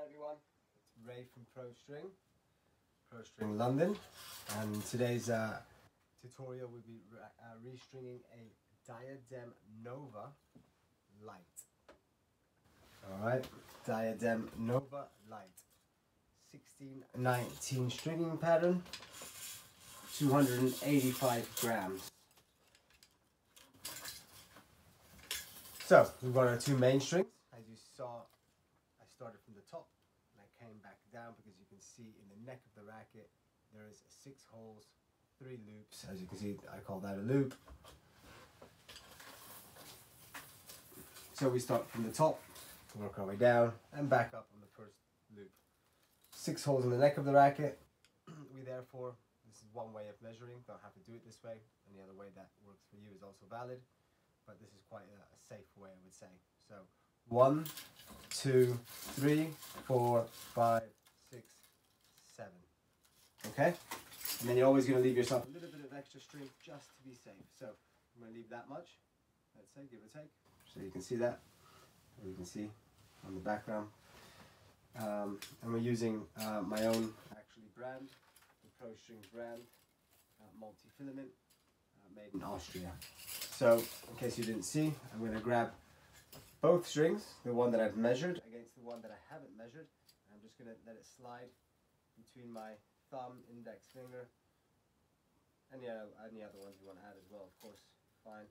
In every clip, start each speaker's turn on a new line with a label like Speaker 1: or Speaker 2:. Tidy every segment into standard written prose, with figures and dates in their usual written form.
Speaker 1: everyone, it's Ray from Pro-string London, and today's tutorial will be restringing a Diadem Nova Lite. Alright, Diadem Nova Lite, 16-19 stringing pattern, 285 grams. So we've got our two main strings. As you saw, I started from the top and I came back down because you can see in the neck of the racket there is 6 holes, 3 loops. As you can see, I call that a loop. So we start from the top, work our way down and back up on the first loop. 6 holes in the neck of the racket. Therefore, this is one way of measuring. Don't have to do it this way. Any other way that works for you is also valid, but this is quite a safe way, I would say. So 1, 2, 3, 4, 5, 6, 7. Okay? And then you're always going to leave yourself a little bit of extra string just to be safe. So I'm going to leave that much, let's say, give or take. So you can see that, or you can see on the background. And we're using my own actually brand, the Pro-string brand, Multifilament, made in Austria. So in case you didn't see, I'm going to grab both strings, the one that I've measured against the one that I haven't measured. I'm just going to let it slide between my thumb, index finger, and any other ones you want to add as well, of course, fine.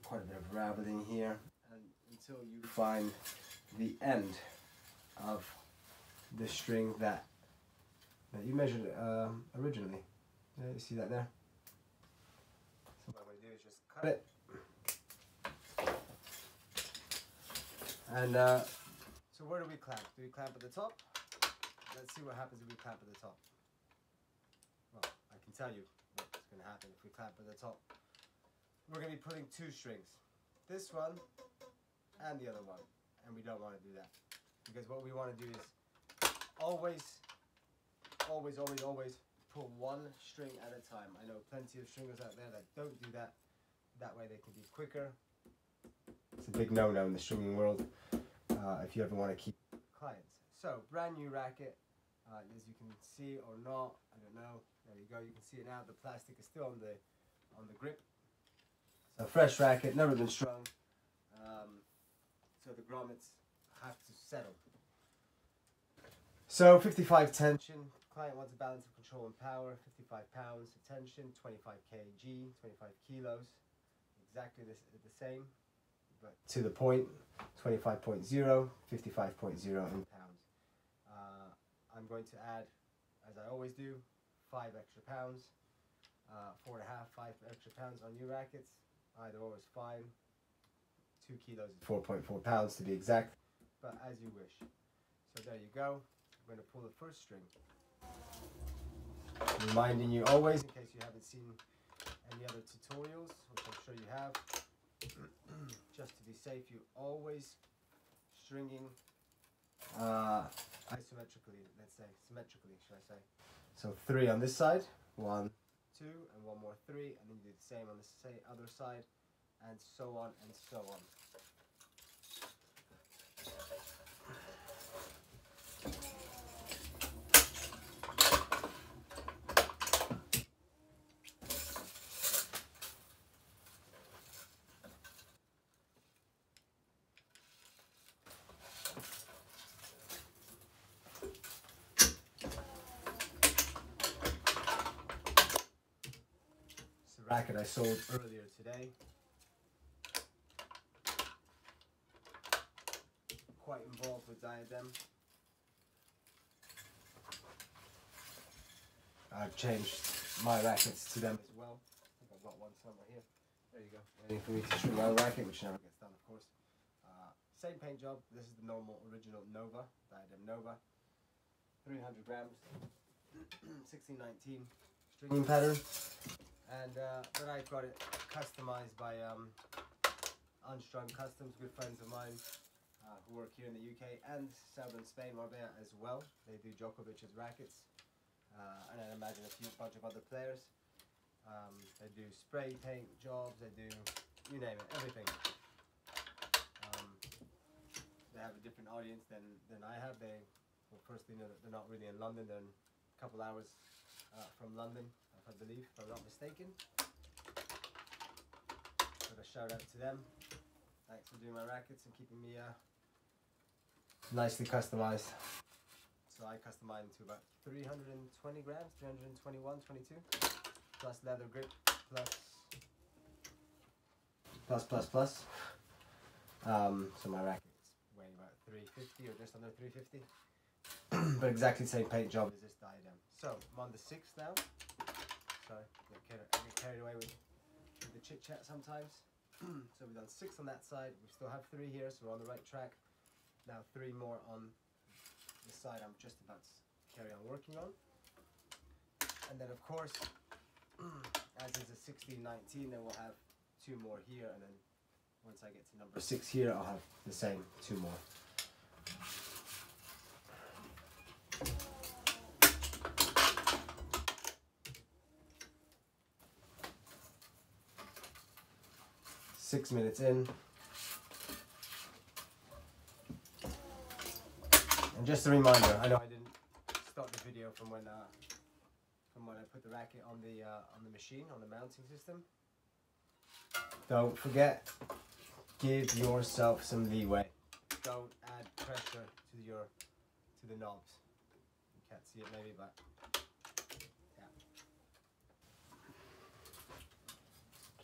Speaker 1: Quite a bit of raveling here, and until you find the end of the string that you measured originally. Yeah, you see that there? So what I'm going to do is just cut it. And so where do we clamp? Do we clamp at the top? Let's see what happens if we clamp at the top. Well, I can tell you what's going to happen if we clamp at the top. We're going to be putting 2 strings. This one and the other one. And we don't want to do that. Because what we want to do is always pull 1 string at a time. I know plenty of stringers out there that don't do that. That way they can be quicker. It's a big no-no in the stringing world if you ever want to keep clients. So, brand new racket, as you can see or not, I don't know. There you go, you can see it now. The plastic is still on the grip. So, fresh racket, never been strung. So the grommets have to settle. So 55 tension, client wants a balance of control and power, 55 pounds of tension, 25 kg, 25 kilos, exactly the same, but to the point, 25.0, 55.0 in pounds. I'm going to add, as I always do, 5 extra pounds, 4.5, 5 extra pounds on new rackets, either or is fine. 2 kilos is 4.4 pounds to be exact, but as you wish. So there you go. I'm going to pull the first string. Reminding you always, in case you haven't seen any other tutorials, which I'm sure you have, just to be safe, you always stringing isometrically, let's say, symmetrically, should I say. So 3 on this side, 1, 2, and 1 more 3, and then you do the same on the other side, and so on and so on. It's the racket I sold earlier today. Quite involved with Diadem. I've changed my rackets to them as well. I think I've got one somewhere here. There you go. Waiting for me to string my own racket, which never gets done, of course. Same paint job. This is the normal original Nova, Diadem Nova. 300 grams, 16-19 stringing pattern. And but I've got it customized by Unstrung Customs, good friends of mine. Who work here in the UK and southern Spain, Marbella as well. They do Djokovic's rackets, and I imagine a bunch of other players. They do spray paint jobs, they do, you name it, everything. They have a different audience than I have. They, well, firstly, they're not really in London. They're a couple hours from London, I believe, if I'm not mistaken. So a shout out to them. Thanks for doing my rackets and keeping me nicely customized. So I custom mine to about 320 grams, 321, 22, plus leather grip, plus. So my rackets weigh about 350 or just under 350. But exactly the same paint job as this Diadem. So I'm on the 6th now. Sorry, I get carried away with the chit chat sometimes. So we've done 6 on that side. We still have 3 here, so we're on the right track. Now 3 more on the side I'm just about to carry on working on. And then of course, as is a 16-19, then we'll have 2 more here, and then once I get to number 6 here, I'll have the same 2 more. Six minutes in. And just a reminder, I know I didn't start the video from when I put the racket on the machine, on the mounting system. Don't forget, give yourself some leeway. Don't add pressure to the knobs. You can't see it maybe, but yeah.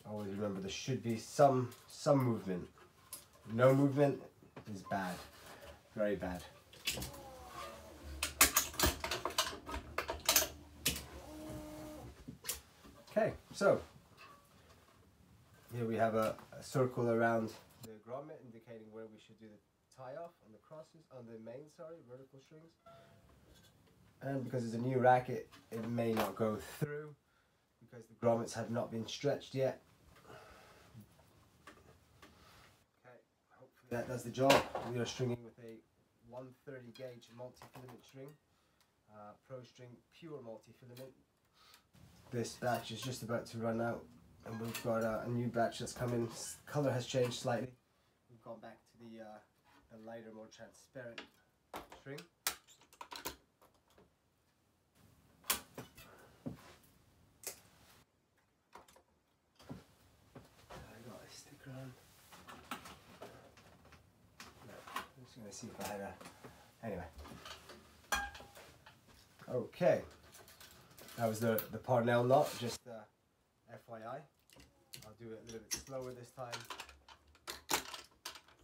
Speaker 1: Always remember there should be some movement. No movement is bad, very bad. Okay, so here we have a circle around the grommet indicating where we should do the tie-off on the crosses, on the main, vertical strings. And because it's a new racket, it may not go through because the grommets have not been stretched yet. Okay, hopefully that does the job. We are stringing with a 130 gauge multi-filament string, Pro-string Pure Multifilament. This batch is just about to run out, and we've got a new batch that's coming. Color has changed slightly. We've gone back to the lighter, more transparent string. I got a sticker on. No, I'm just going to see if I had a... Anyway. Okay. That was the Parnell knot, just FYI. I'll do it a little bit slower this time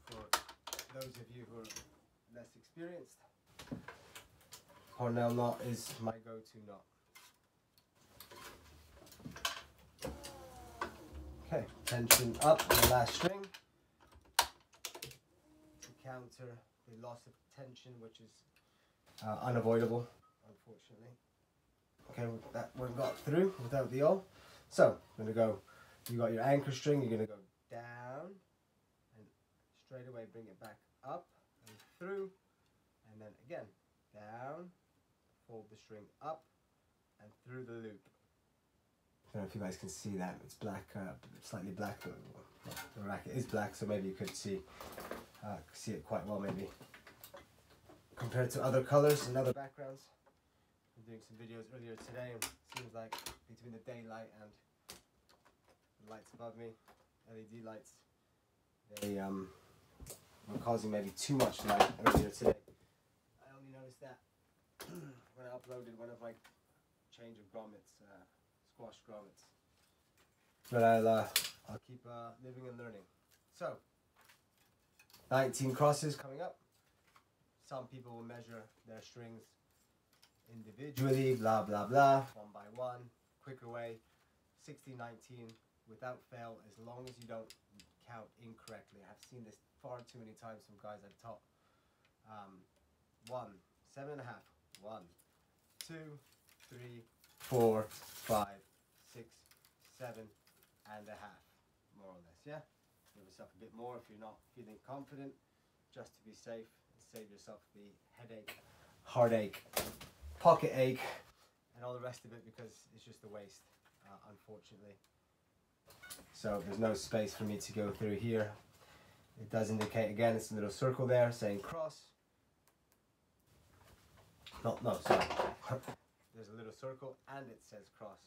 Speaker 1: for those of you who are less experienced. Parnell knot is my go-to knot. Okay, tension up on the last string to counter the loss of tension, which is unavoidable, unfortunately. Okay, that one got through without the all. So, I'm going to go, you got your anchor string, you're going to go down and straight away bring it back up and through, and then again, down, fold the string up and through the loop. I don't know if you guys can see that, it's black, slightly black, but well, the racket is black, so maybe you could see it quite well maybe. Compared to other colors and other backgrounds. I'm doing some videos earlier today, and it seems like between the daylight and the lights above me, LED lights, they were causing maybe too much light earlier today. I only noticed that when I uploaded one of my change of grommets, squash grommets. But I'll keep living and learning. So, 19 crosses coming up. Some people will measure their strings individually, blah blah blah, one by one, quicker way, 16-19 without fail, as long as you don't count incorrectly. I've seen this far too many times from guys I've taught. 1, 7.5, 1, 2, 3, 4, 5, 6, 7.5, more or less, yeah? Give yourself a bit more if you're not feeling confident, just to be safe, and save yourself the headache, heartache, pocket ache, and all the rest of it, because it's just a waste, unfortunately. So there's no space for me to go through here. It does indicate, again, it's a little circle there saying cross. No, sorry. There's a little circle and it says cross.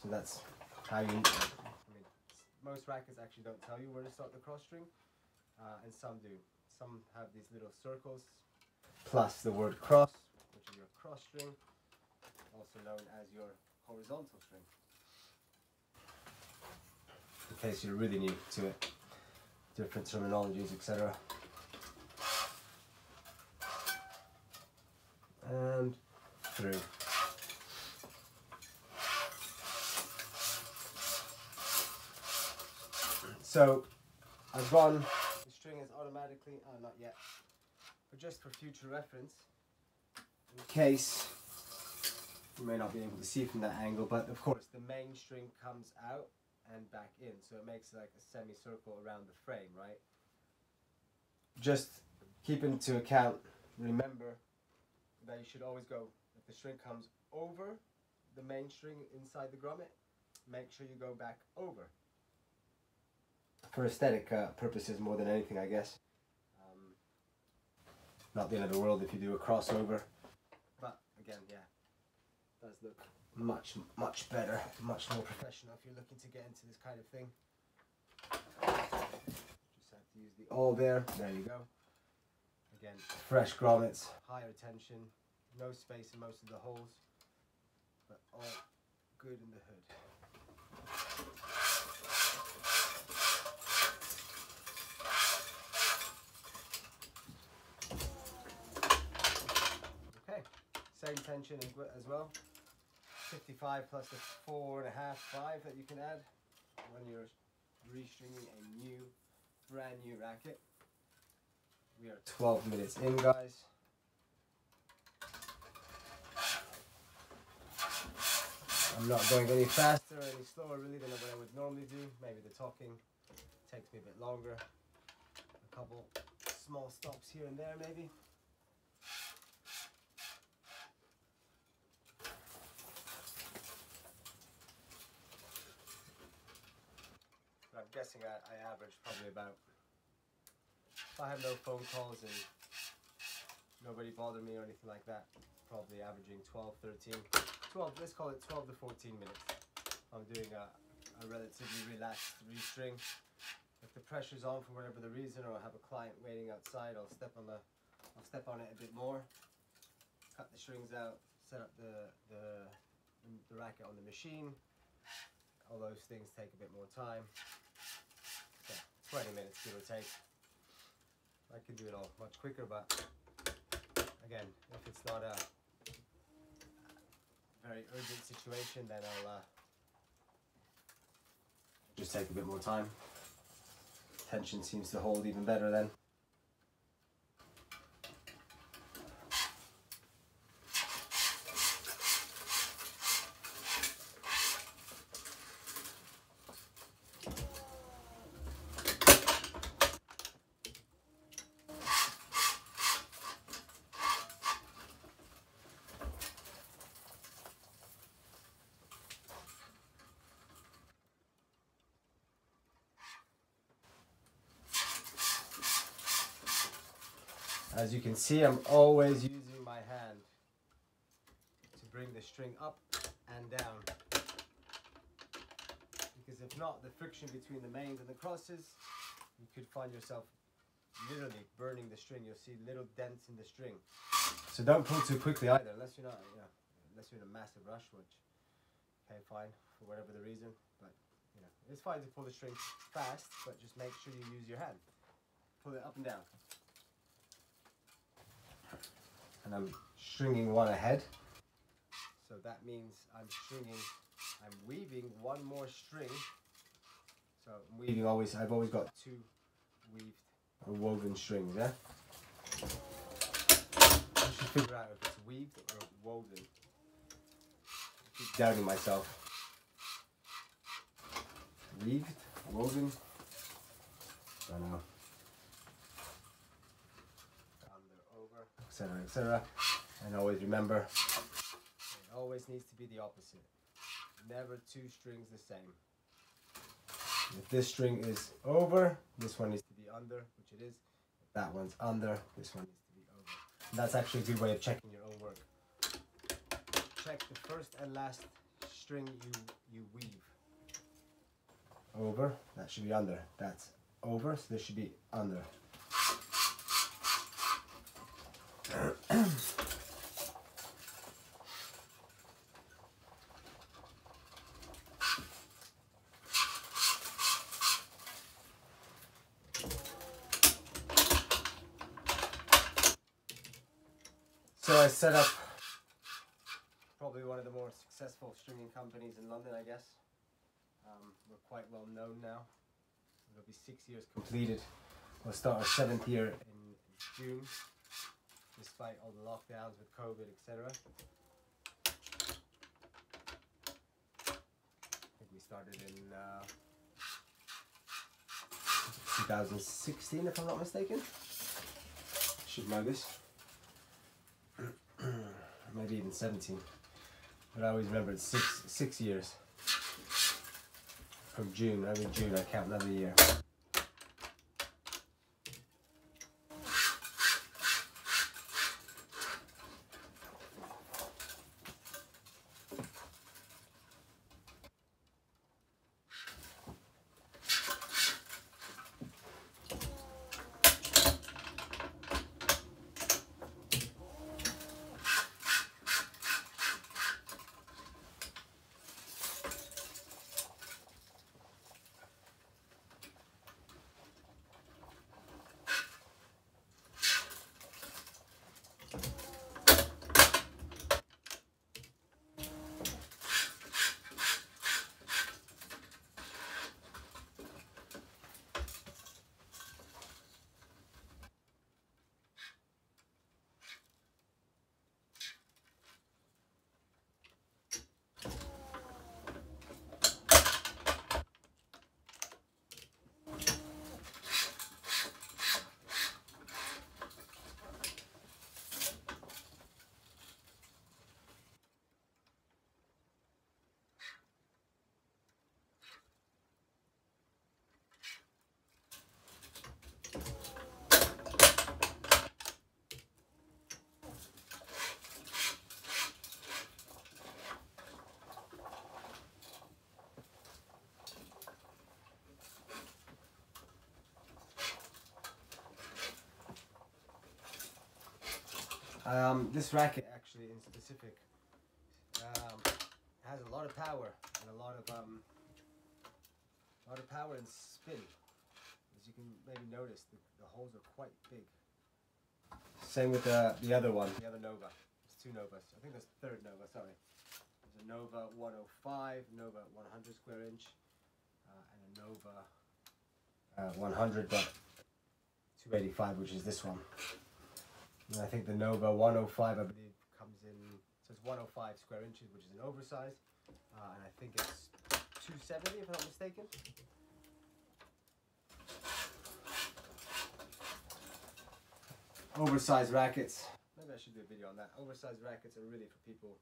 Speaker 1: So that's how you, I mean, most rackets actually don't tell you where to start the cross string, and some do. Some have these little circles, plus the word cross, which is your cross string, also known as your horizontal string. In case you're really new to it, different terminologies, etc. And through. So I've gone, the string is automatically, not yet, but just for future reference, in case you may not be able to see from that angle, but of course the main string comes out and back in, so it makes like a semicircle around the frame, right? Just keep into account, remember that you should always go, if the string comes over the main string inside the grommet, make sure you go back over. For aesthetic purposes more than anything, I guess. Not the end of the world if you do a crossover, but again, yeah, does look much better, much more professional if you're looking to get into this kind of thing. Just have to use the all there you go. Again, fresh grommets, higher tension, no space in most of the holes, but all good in the hood. Okay, same tension as well. 55 plus the 4.5, 5 that you can add when you're restringing a brand new racket. We are 12 minutes in, guys. I'm not going any faster or any slower really than what I would normally do. Maybe the talking takes me a bit longer. A couple small stops here and there maybe. But I'm guessing I average probably about, if I have no phone calls and nobody bothered me or anything like that, probably averaging 12, let's call it 12 to 14 minutes. I'm doing a relatively relaxed restring. If the pressure's on for whatever the reason, or I have a client waiting outside, I'll step on it a bit more, cut the strings out, set up the racket on the machine. All those things take a bit more time. So 20 minutes give or take. I can do it all much quicker, but again, if it's not a very urgent situation, then I'll just take a bit more time. Tension seems to hold even better then. As you can see, I'm always using my hand to bring the string up and down, because if not, the friction between the mains and the crosses, you could find yourself literally burning the string. You'll see little dents in the string. So don't pull too quickly either, unless you're not, unless you're in a massive rush, which, okay, fine, for whatever the reason, but it's fine to pull the string fast, but just make sure you use your hand. Pull it up and down. And I'm stringing one ahead, so that means I'm weaving one more string. So I'm weaving I've always got two weaved or woven strings, yeah? I should figure out if it's weaved or woven. I keep doubting myself. Weaved, woven, I don't know. Etc, etc. And always remember, it always needs to be the opposite. Never two strings the same. If this string is over, this one needs to be under, which it is. If that one's under, this one needs to be over. And that's actually a good way of checking your own work. Check the first and last string you weave. Over, that should be under. That's over, so this should be under. So I set up probably one of the more successful stringing companies in London, I guess. We're quite well known now. It'll be 6 years completed. We'll start our 7th year in June, despite all the lockdowns with COVID, etc. I think we started in 2016, if I'm not mistaken. Should know this. Maybe even 17. But I always remember it's six years. From June, every June I count another year. This racket actually in specific has a lot of power and a lot of power and spin. As you can maybe notice, the holes are quite big. Same with the other one, the other Nova. There's two Novas. I think there's a third Nova, sorry. There's a Nova 105, Nova 100 square inch, and a Nova 100 but 285, which is this one. And I think the Nova 105, I believe, comes in, so it's 105 square inches, which is an oversize, and I think it's 270 if I'm not mistaken. Oversized rackets, maybe I should do a video on that. Oversized rackets are really for people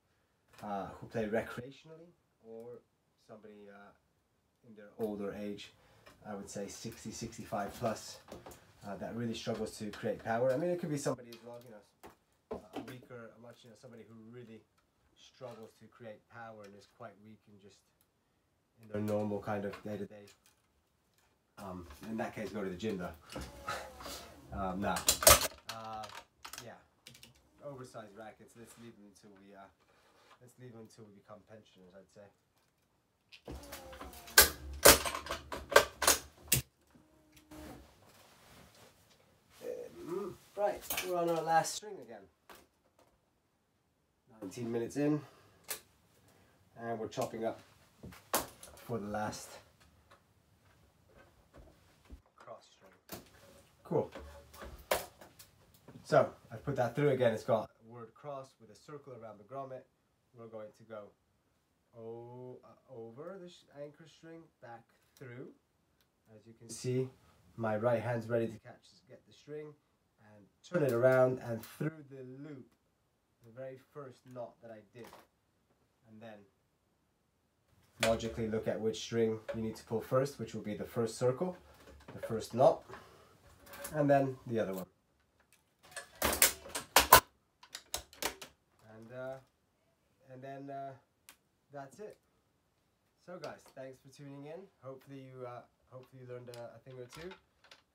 Speaker 1: who play recreationally, or somebody in their older age, I would say 60, 65 plus. That really struggles to create power. I mean, it could be somebody as well, you know, a weaker, somebody who really struggles to create power and is quite weak and just in their normal kind of day-to-day. In that case, go to the gym though. Yeah, oversized rackets. Let's leave them until we become pensioners, I'd say. Right, we're on our last string again. 19 minutes in, and we're chopping up for the last cross string. Cool. So I put that through again. It's got a word cross with a circle around the grommet. We're going to go over the anchor string, back through. As you can see, my right hand's ready to get the string, and turn it around and through the loop, the very first knot that I did, and then logically look at which string you need to pull first, which will be the first circle, the first knot, and then the other one. And then that's it. So guys, thanks for tuning in. Hopefully you learned a thing or two.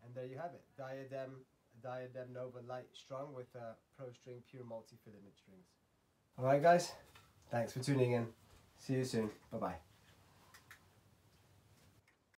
Speaker 1: And there you have it. Diadem Nova Lite strung with Pro-string Pure Multifilament strings. Alright guys, thanks for tuning in. See you soon. Bye bye.